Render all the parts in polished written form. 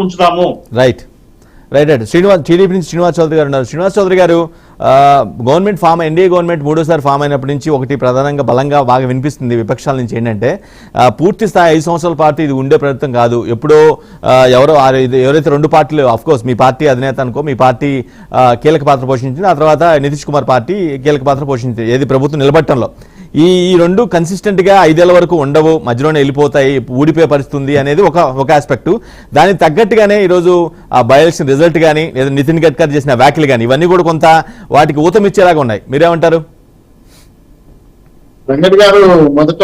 ఉంచుదాము. Right right right TDP నుంచి శ్రీనివాస్ చౌదరి గారు ఉన్నారు. శ్రీనివాస్ చౌదరి గారు, గవర్నమెంట్ ఫామ్ ఎన్డీఏ గవర్నమెంట్ మూడోసారి ఫామ్ అయినప్పటి నుంచి ఒకటి ప్రధానంగా బలంగా బాగా వినిపిస్తుంది విపక్షాల నుంచి ఏంటంటే, పూర్తి స్థాయి 5 సంవత్సరాల పార్టీ ఇది ఉండే ప్రభుత్వం కాదు. ఎప్పుడో ఎవరైతే 2 పార్టీలు, అఫ్కోర్స్ మీ పార్టీ అధినేత అనుకో, మీ పార్టీ కీలక పాత్ర పోషించింది, ఆ తర్వాత నితీష్ కుమార్ పార్టీ కీలక పాత్ర పోషించింది ఏది ప్రభుత్వం నిలబట్టంలో. ఈ 2 కన్సిస్టెంట్ గా 5 ఏళ్ల వరకు ఉండవు, మధ్యలోనే వెళ్ళిపోతాయి, ఊడిపోయే పరిస్థితి ఉంది అనేది ఒక ఆస్పెక్ట్. దానికి తగ్గట్టుగానే ఈరోజు ఆ బై ఎలక్షన్ రిజల్ట్ కానీ లేదా నితిన్ గడ్కరీ చేసిన వ్యాఖ్యలు కానీ ఇవన్నీ కూడా కొంత వాటికి ఊతమిచ్చేలాగా ఉన్నాయి. మీరేమంటారు? వెంకట్ గారు, మొదట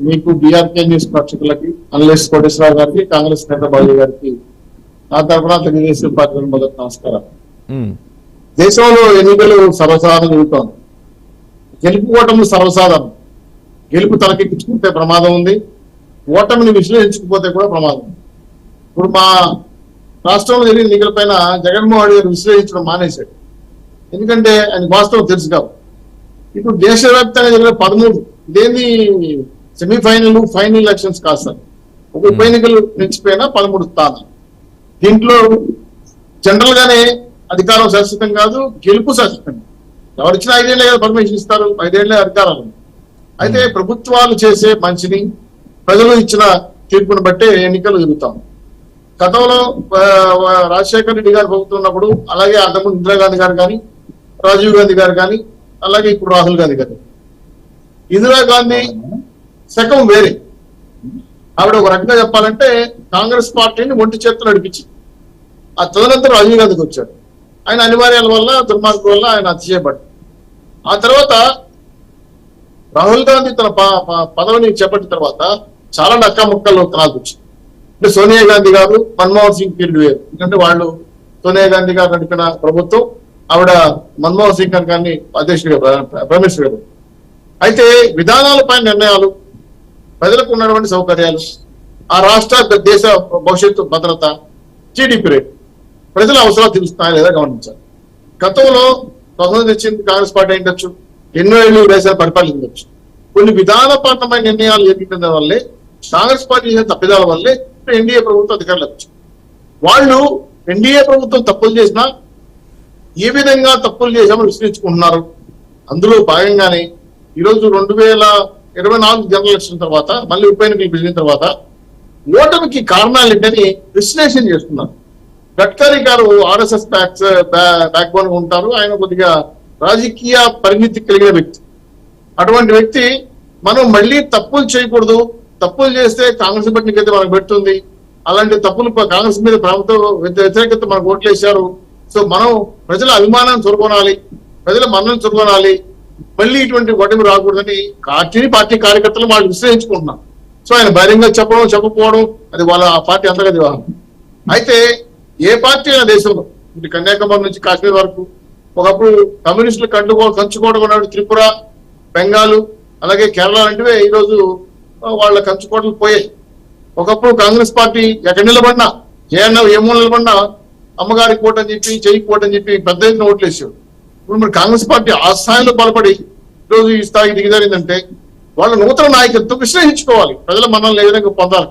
మీకు బీఆర్కే న్యూస్ ప్రేక్షకులకి, అనలిస్ట్ కోటేశ్వరరావు గారికి, కాంగ్రెస్ నేత బాబు గారికి నా తరఫున తెలుగుదేశం పార్టీ మొదటి నమస్కారం. దేశంలో ఎన్నికలు సర్వసాధారణ జరుగుతోంది. గెలుపు ఓటములు సర్వసాధారణం. గెలుపు తలకెక్కించుకుంటే ప్రమాదం ఉంది, ఓటమిని విశ్లేషించకపోతే కూడా ప్రమాదం ఉంది. ఇప్పుడు మా రాష్ట్రంలో జరిగిన ఎన్నికలపైన జగన్మోహన్ రెడ్డి గారు విశ్లేషించడం మానేశాడు. ఎందుకంటే ఆయన వాస్తవం తెలుసు కాబట్టి. ఇప్పుడు దేశవ్యాప్తంగా జరిగిన 13 ఇదేంది సెమీఫైనల్ ఫైనల్ ఎలక్షన్స్ కాదు సార్, ఒక ఉప ఎన్నికలు నిలిచిపోయినా 13 స్థానాలు. దీంట్లో జనరల్ గానే అధికారం శాశ్వతం కాదు, గెలుపు శాశ్వతం. ఎవరిచ్చినా 5 ఏళ్లే కదా పర్మిషన్ ఇస్తారు, 5 ఏళ్లే అధికారాలు. అయితే ప్రభుత్వాలు చేసే మంచిని ప్రజలు ఇచ్చిన తీర్పును బట్టే ఎన్నికలు జరుగుతాం. గతంలో రాజశేఖర రెడ్డి గారు ప్రభుత్వం ఉన్నప్పుడు, అలాగే అంతకుముందు ఇందిరాగాంధీ గారు కానీ, రాజీవ్ గాంధీ గారు కానీ, అలాగే ఇప్పుడు రాహుల్ గాంధీ గారు. ఇందిరాగాంధీ శకం వేరే. ఆవిడ ఒక రకంగా చెప్పాలంటే కాంగ్రెస్ పార్టీని ఒంటి చేతులు నడిపించి, ఆ తదనంతరం రాజీవ్ గాంధీకి వచ్చాడు. ఆయన అనివార్యాల వల్ల, దుర్మార్గం వల్ల ఆయన హత్య చేయబడ్డాడు. ఆ తర్వాత రాహుల్ గాంధీ తన పదవిని చేపట్టిన తర్వాత చాలా నక్కముక్కల్లో తనాలు వచ్చింది. అంటే సోనియా గాంధీ గారు, మన్మోహన్ సింగ్ పీరియడ్ వేరు. ఎందుకంటే వాళ్ళు సోనియా గాంధీ గారు నడిపిన ప్రభుత్వం, ఆవిడ మన్మోహన్ సింగ్ గారిని అధ్యక్షుడిగా ప్రవేశించారు. అయితే విధానాలపై నిర్ణయాలు, ప్రజలకు ఉన్నటువంటి సౌకర్యాలు, ఆ రాష్ట్ర దేశ భవిష్యత్తు భద్రత, జీడీపీ రేట్, ప్రజల అవసరాలు తెలుస్తున్నాయా లేదా గమనించాలి. గతంలో స్వతంత్రం తెచ్చింది కాంగ్రెస్ పార్టీ అయిండొచ్చు, ఎన్నో ఏళ్ళు దేశాలు పరిపాలించవచ్చు. కొన్ని విధానపరమైన నిర్ణయాలు చేపట్టిన వల్లే, కాంగ్రెస్ పార్టీ చేసిన తప్పిదాల వల్లే ఎన్డీఏ ప్రభుత్వం అధికారులు వచ్చి, వాళ్ళు ఎన్డీఏ ప్రభుత్వం తప్పులు చేసినా ఏ విధంగా తప్పులు చేశామని విశ్లేషించుకుంటున్నారు. అందులో భాగంగానే ఈరోజు 2024 జనరల్ ఎలక్షన్ తర్వాత, మళ్ళీ ఉప ఎన్నికలు పిలిచిన తర్వాత ఓటమికి కారణాలు ఏంటని విశ్లేషణ చేస్తున్నారు. గడ్కరీ గారు ఆర్ఎస్ఎస్ బ్యాక్ బోన్ ఉంటారు. ఆయన కొద్దిగా రాజకీయ పరిణితి కలిగిన వ్యక్తి. అటువంటి వ్యక్తి మనం మళ్ళీ తప్పులు చేయకూడదు, తప్పులు చేస్తే కాంగ్రెస్ పట్టినకైతే మనకు పెడుతుంది, అలాంటి తప్పులు కాంగ్రెస్ మీద ప్రభుత్వ వ్యతిరేకత మనకు ఓట్లేశారు, సో మనం ప్రజల అభిమానాన్ని చొరగొనాలి, ప్రజల మన్నను చొరగొనాలి, మళ్ళీ ఇటువంటి ఓటమి రాకూడదని పార్టీ కార్యకర్తలు వాళ్ళు విశ్లేషించుకుంటున్నారు. సో ఆయన బహిరంగ చెప్పడం చెప్పకపోవడం అది వాళ్ళ పార్టీ అంతర్గత వ్యవహారం. అయితే ఏ పార్టీ అయినా దేశంలో, ఇటు కన్యాకుమారి నుంచి కాశ్మీర్ వరకు, ఒకప్పుడు కమ్యూనిస్టులు కంచుకోవడం ఉన్నాడు. త్రిపుర, బెంగాల్, అలాగే కేరళ లాంటివే ఈరోజు వాళ్ళ కంచుకోవడం పోయాయి. ఒకప్పుడు కాంగ్రెస్ పార్టీ ఎక్కడ నిలబడినా, ఏమో నిలబడినా అమ్మగారి కోట అని చెప్పి, చెయ్యి కోట అని చెప్పి పెద్ద ఎత్తున ఓట్లేసాడు. ఇప్పుడు మరి కాంగ్రెస్ పార్టీ ఆ స్థాయిలో బలపడి ఈరోజు ఈ స్థాయికి దిగజారిందంటే వాళ్ళ నూతన నాయకత్వం విశ్లేషించుకోవాలి, ప్రజల మన్నలు ఏ విధంగా పొందాలి.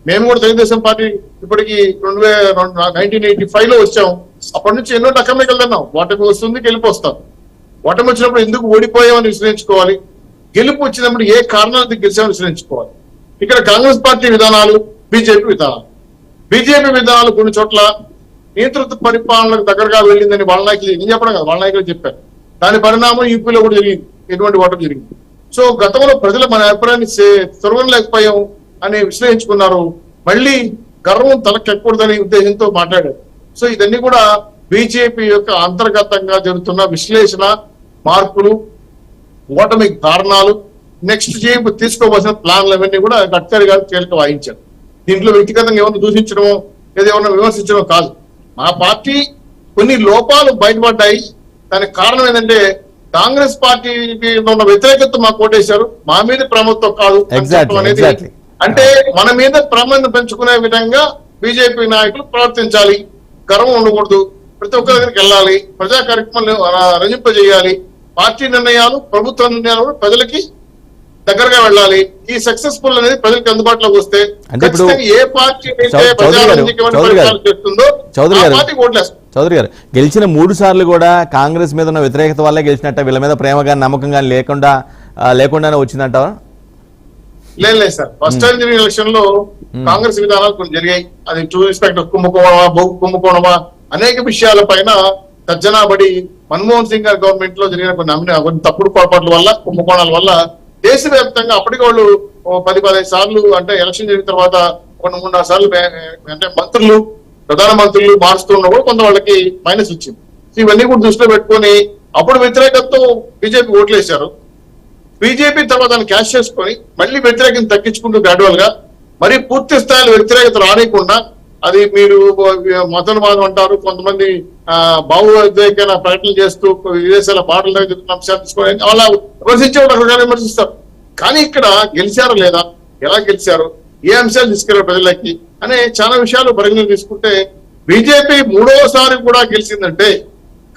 మేము కూడా తెలుగుదేశం పార్టీ ఇప్పటికి 1985లో వచ్చాము. అప్పటి నుంచి ఎన్నో రకమైకలు తిన్నాం. ఓటమి వస్తుంది, గెలుపు వస్తాం. ఓటమి వచ్చినప్పుడు ఎందుకు ఓడిపోయామని విశ్లేషించుకోవాలి, గెలుపు వచ్చినప్పుడు ఏ కారణాలతో గెలిచామని విశ్లేషించుకోవాలి. ఇక్కడ కాంగ్రెస్ పార్టీ విధానాలు, బీజేపీ విధానాలు కొన్ని చోట్ల నేతృత్వ పరిపాలనకు దగ్గరగా వెళ్ళిందని వాళ్ళ నాయకులు, నేను చెప్పడం కదా, వాళ్ళ నాయకులు చెప్పారు. దాని పరిణామం యూపీలో కూడా జరిగింది, ఎటువంటి ఓటమి జరిగింది. సో గతంలో ప్రజలు మన అభిప్రాయాన్ని తొలగలేకపోయాం అని విశ్లేషించుకున్నారు. మళ్ళీ గర్వం తలకెక్కకూడదనే ఉద్దేశంతో మాట్లాడారు. సో ఇదన్నీ కూడా బీజేపీ యొక్క అంతర్గతంగా జరుగుతున్న విశ్లేషణ, మార్పులు, ఓటమి కారణాలు, నెక్స్ట్ తీసుకోవాల్సిన ప్లాన్లు అవన్నీ కూడా గడ్కరీ గారు కీలక వాయించారు. దీంట్లో వ్యక్తిగతంగా ఏమన్నా దూషించడమో లేదా ఏమన్నా విమర్శించడమో కాదు. మా పార్టీ కొన్ని లోపాలు బయటపడ్డాయి. దానికి కారణం ఏంటంటే కాంగ్రెస్ పార్టీకి ఉన్న వ్యతిరేకత మాకు ఓటేశారు, మా మీద ప్రభుత్వం కాదు అనేది. అంటే మన మీద ప్రమాణం పెంచుకునే విధంగా బీజేపీ నాయకులు ప్రవర్తించాలి. గర్వం ఉండకూడదు, ప్రతి ఒక్క దగ్గరికి వెళ్ళాలి, ప్రజా కార్యక్రమాలు రచింపజేయాలి. పార్టీ నిర్ణయాలు, ప్రభుత్వ నిర్ణయాలు ప్రజలకి దగ్గరగా వెళ్ళాలి. ఈ సక్సెస్ఫుల్ అనేది ప్రజలకు అందుబాటులోకి వస్తే అంటే ఇప్పుడు ఖచ్చితంగా ఏ పార్టీ అయితే చౌదరి గారు, ప్రజారంజకమైన చౌదరి గారు, పరిపాలన చేస్తుందో చౌదరి ఆ గారు, పార్టీకి ఓట్లేస్తారు. చౌదరి గారు గెలిచిన 3 సార్లు కూడా కాంగ్రెస్ మీద ఉన్న వ్యతిరేకత వల్లే గెలిచినట్ట, వీళ్ళ మీద ప్రేమ కానీ నమ్మకం కానీ లేకుండానే వచ్చిందంటావా? లేదు సార్, ఫస్ట్ టైం జరిగిన ఎలక్షన్ లో కాంగ్రెస్ విధానాలు కొన్ని జరిగాయి. అది టూ రెస్పెక్ట్ కుంభకోణమా భోగు కుంభకోణమా అనేక విషయాల పైన తర్జనాబడి మన్మోహన్ సింగ్ గారి గవర్నమెంట్ లో జరిగిన కొన్ని తప్పుడు పొరపాట్ల వల్ల కుంభకోణాల వల్ల దేశవ్యాప్తంగా అప్పటికి వాళ్ళు 10-15 సార్లు అంటే ఎలక్షన్ జరిగిన తర్వాత 3-4 సార్లు అంటే మంత్రులు ప్రధానమంత్రులు మారుస్తున్నా కూడా కొంత వాళ్ళకి మైనస్ వచ్చింది. ఇవన్నీ కూడా దృష్టిలో పెట్టుకొని అప్పుడు వ్యతిరేకతతో బీజేపీ ఓట్లేశారు. బీజేపీ తర్వాత దాన్ని క్యాష్ చేసుకొని మళ్ళీ వ్యతిరేకత తగ్గించుకుంటూ గ్రాడ్యువల్ గా మరి పూర్తి స్థాయిలో వ్యతిరేకత రానియకుండా, అది మీరు మతోన్మాదం అంటారు, కొంతమంది భావోద్వేగమైన ప్రకటనలు చేస్తూ విదేశాల బాటల దగ్గర అంశాలు తీసుకొని అలా విమర్శించే విమర్శిస్తారు. కానీ ఇక్కడ గెలిచారా లేదా, ఎలా గెలిచారు, ఏ అంశాలు తీసుకెళ్లారు ప్రజలకి అనే చాలా విషయాలు పరిగణలోకి తీసుకుంటే బీజేపీ 3వసారి కూడా గెలిచిందంటే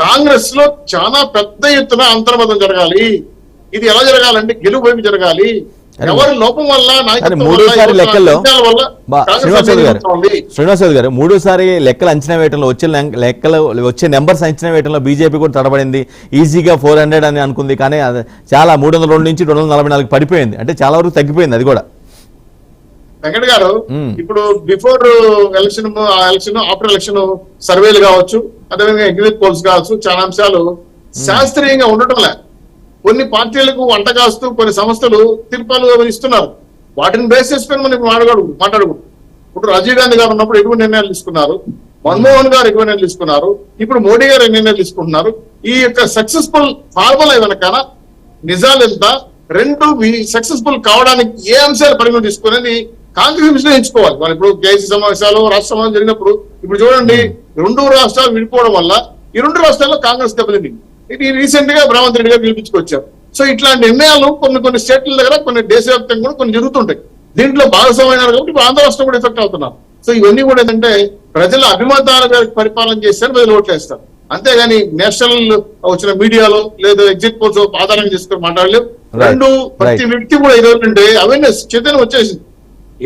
కాంగ్రెస్ లో చాలా పెద్ద ఎత్తున అంతర్మతం జరగాలి. ఇది ఎలా జరగాలంటే గెలుపు వైపు జరగాలి. ఎవరి లోపం వల్ల మూడోసారి లెక్కల్లో శ్రీనివాసరావు గారు 3సారి లెక్కలు అంచనా వేయడంలో వచ్చే నెంబర్స్ అంచనా వేయడంలో బీజేపీ కూడా తడబడింది. ఈజీగా 400 అని అనుకుంది, కానీ చాలా 302 నుంచి 244 పడిపోయింది. అంటే చాలా వరకు తగ్గిపోయింది అది కూడా. వెంకట గారు, ఇప్పుడు బిఫోర్ ఎలక్షన్ ఆఫ్టర్ ఎలక్షన్ సర్వేలు కావచ్చు, అదేవిధంగా ఎగ్జిట్ పోల్స్ కావచ్చు, చాలా అంశాలు శాస్త్రీయంగా ఉండటం లే. కొన్ని పార్టీలకు వంట కాస్తూ కొన్ని సంస్థలు తీర్పాలు ఇస్తున్నారు. వాటిని బేస్ చేసుకొని మనం మాట్లాడకూడదు. ఇప్పుడు రాజీవ్ గాంధీ గారు ఉన్నప్పుడు ఎటువంటి నిర్ణయాలు తీసుకున్నారు, మన్మోహన్ గారు ఎటువంటి నిర్ణయాలు తీసుకున్నారు, ఇప్పుడు మోడీ గారు ఎన్ని నిర్ణయాలు తీసుకుంటున్నారు. ఈ యొక్క సక్సెస్ఫుల్ ఫార్ములా వెనకాల నిజాలు ఎంత, రెండు సక్సెస్ఫుల్ కావడానికి ఏ అంశాలు పరిగణ తీసుకునేది కాంగ్రెస్ విశ్లేషించుకోవాలి. వాళ్ళు ఇప్పుడు కేసీ సమావేశాలు, రాష్ట్ర సమావేశం జరిగినప్పుడు ఇప్పుడు చూడండి, 2 రాష్ట్రాలు విడిపోవడం వల్ల ఈ 2 రాష్ట్రాల్లో కాంగ్రెస్ దెబ్బతింది. ఇది రీసెంట్ గా రేవంత్ రెడ్డి గారు పిలిపించుకొచ్చారు. సో ఇట్లాంటి నిర్ణయాలు కొన్ని స్టేట్ల దగ్గర, కొన్ని దేశవ్యాప్తంగా కూడా కొన్ని జరుగుతుంటాయి. దీంట్లో భాగస్వామ్యం కాబట్టి ఇప్పుడు ఆంధ్ర రాష్ట్రం కూడా ఎఫెక్ట్ అవుతున్నారు. సో ఇవన్నీ కూడా ఏంటంటే ప్రజల అభిమతాల గారికి పరిపాలన చేస్తారు, ప్రజలు ఓట్లేస్తారు. అంతేగాని నేషనల్ వచ్చిన మీడియాలో లేదా ఎగ్జిట్ పోల్స్ ఆధారంగా చేసుకుని మాట్లాడలేవు. రెండు ప్రతి వ్యక్తి కూడా ఏదంటే అవేర్నెస్ చైతన్యం వచ్చేసింది.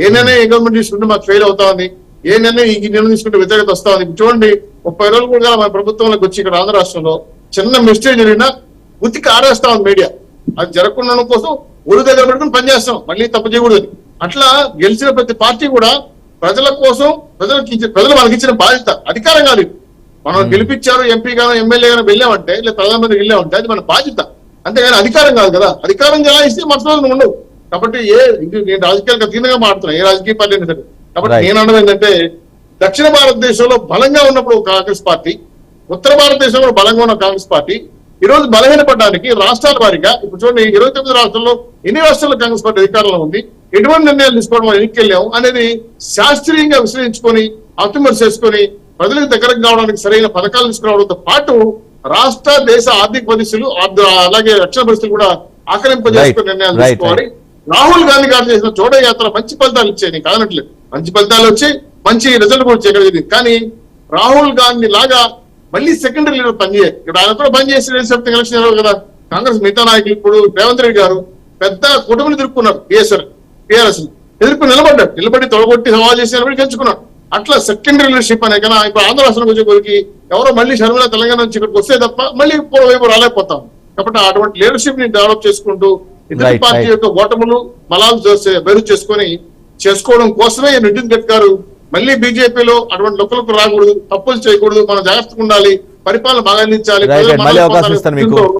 ఏ నిర్ణయం ఏ గవర్నమెంట్ తీసుకుంటే మాకు ఫెయిల్ అవుతా ఉంది, ఏ నిర్ణయం ఈ నిర్ణయం తీసుకుంటే వ్యతిరేకత వస్తా ఉంది. చూడండి, 30 రోజులు కూడా మన ప్రభుత్వంలోకి వచ్చి ఇక్కడ ఆంధ్ర రాష్ట్రంలో చిన్న మిస్టేక్ జరిగినా ఉతికి ఆరేస్తా ఉంది మీడియా. అది జరగకుండా కోసం ఊరి దగ్గర పెట్టుకుని పనిచేస్తాం, మళ్ళీ తప్పు చేయకూడదు. అట్లా గెలిచిన ప్రతి పార్టీ కూడా ప్రజల కోసం ప్రజలు మనకి ఇచ్చిన బాధ్యత, అధికారం కాదు. మనం గెలిపించారు ఎంపీ గానో ఎమ్మెల్యే గానో వెళ్ళామంటే, లేదా ప్రధానమంత్రి వెళ్ళామంటే అది మన బాధ్యత, అంతేగాని అధికారం కాదు కదా. అధికారం జలాయిస్తే మనుషులు ఉండవు. కాబట్టి నేను రాజకీయాలకు అతీతంగా మాట్లాడుతున్నా, ఏ రాజకీయ పార్టీ అయినా సరే. కాబట్టి నేను అనడం ఏంటంటే, దక్షిణ భారతదేశంలో బలంగా ఉన్నప్పుడు కాంగ్రెస్ పార్టీ, ఉత్తర భారతదేశంలో బలంగా ఉన్న కాంగ్రెస్ పార్టీ ఈ రోజు బలహీనపడడానికి రాష్ట్రాల వారీగా ఇప్పుడు చూడండి, 29 రాష్ట్రాల్లో ఎన్ని రాష్ట్రాల్లో కాంగ్రెస్ పార్టీ అధికారంలో ఉంది, ఎటువంటి నిర్ణయాలు తీసుకోవడం మనం ఎన్నికెళ్ళాము అనేది శాస్త్రీయంగా విశ్లేషించుకొని ఆప్టిమైజ్ చేసుకొని ప్రజలకు దగ్గరకు కావడానికి సరైన పథకాలు తీసుకురావడంతో పాటు రాష్ట్ర దేశ ఆర్థిక పరిస్థితులు అలాగే రక్షణ పరిస్థితులు కూడా ఆకలింపజేసుకుని నిర్ణయాలు తీసుకోవాలి. రాహుల్ గాంధీ గారు చేసిన జోడో యాత్ర మంచి ఫలితాలు ఇచ్చాయి, కాదనట్లేదు. మంచి ఫలితాలు వచ్చి మంచి రిజల్ట్ కూడా చేయగలిగింది. కానీ రాహుల్ గాంధీ లాగా మళ్ళీ సెకండరీ లీడర్ పనిచేయాలి. ఇప్పుడు ఆయన కూడా పనిచేసి ఎలక్షన్ కదా. కాంగ్రెస్ మిగతా నాయకులు ఇప్పుడు రేవంత్ రెడ్డి గారు పెద్ద కుటుంబాన్ని ఎదుర్కొన్నారు. టీఆర్ఎస్ ఎదుర్కొని నిలబడి తొలగొట్టి సవాల్ చేసి గెలుచుకున్నాడు. అట్లా సెకండరీ లీడర్షిప్ అనే కన్నా ఇప్పుడు ఆంధ్ర రాష్ట్రానికి వచ్చే కొరికి ఎవరో మళ్ళీ షర్మిల తెలంగాణ నుంచి ఇక్కడికి వస్తే తప్ప మళ్ళీ వైపు రాలేకపోతాం. కాబట్టి అటువంటి లీడర్షిప్ ని డెవలప్ చేసుకుంటూ ఇతర పార్టీ యొక్క ఓటములు బలాలు బెరు చేసుకోవడం కోసమే నితిన్ గడ్కరీ మళ్ళీ బీజేపీలో అటువంటి లొక్కలకు రాకూడదు, తప్పులు చేయకూడదు, మనం జాగ్రత్తగా ఉండాలి, పరిపాలన బాగా అందించాలి.